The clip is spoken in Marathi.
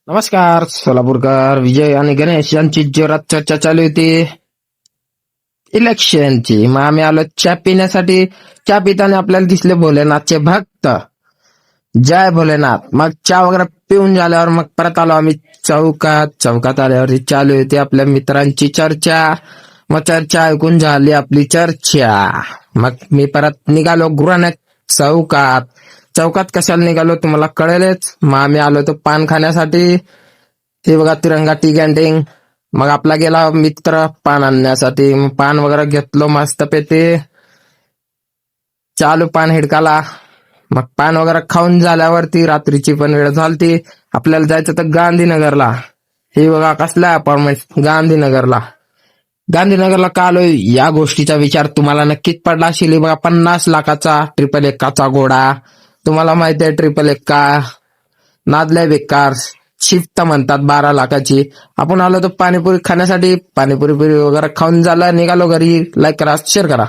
नमस्कार सोलापूरकर. विजय आणि गणेश यांची जोरात चर्चा चालू होती इलेक्शनची. मग आम्ही आलो चहा पिण्यासाठी. चहा पिताना आपल्याला दिसले भोलेनाथचे भक्त. जय भोलेनाथ. मग चहा वगैरे पिऊन झाल्यावर मग परत आलो आम्ही चौकात आल्यावरती चालू होती आपल्या मित्रांची चर्चा. मग चर्चा ऐकून झाली आपली चर्चा. मग मी परत निघालो गुराण्या चौकात. चौकात कशाला निघालो तुम्हाला कळेलच. मग आम्ही आलो तो पान खाण्यासाठी. हे बघा तिरंगा टी कॅन्टीन. मग आपला गेला मित्र पान आणण्यासाठी. मग पान वगैरे घेतलो मस्त पेते. चालू पान हिडकाला. मग पान वगैरे खाऊन झाल्यावरती रात्रीची पण वेळ झालती. आपल्याला जायचं तर गांधीनगरला. हे बघा कसला अपार्टमेंट गांधीनगरला. गांधीनगरला का आलोय या गोष्टीचा विचार तुम्हाला नक्कीच पडला असेल. हे बघा 50 लाखाचा 111चा घोडा. तुम्हाला माहिती आहे 111 नादल्या बेकार. शिफ्ट म्हणतात 12 लाखाची. आपण आलो तर पाणीपुरी खाण्यासाठी. पाणीपुरी वगैरे खाऊन झालं निघालो घरी. लाईक करा, शेअर करा.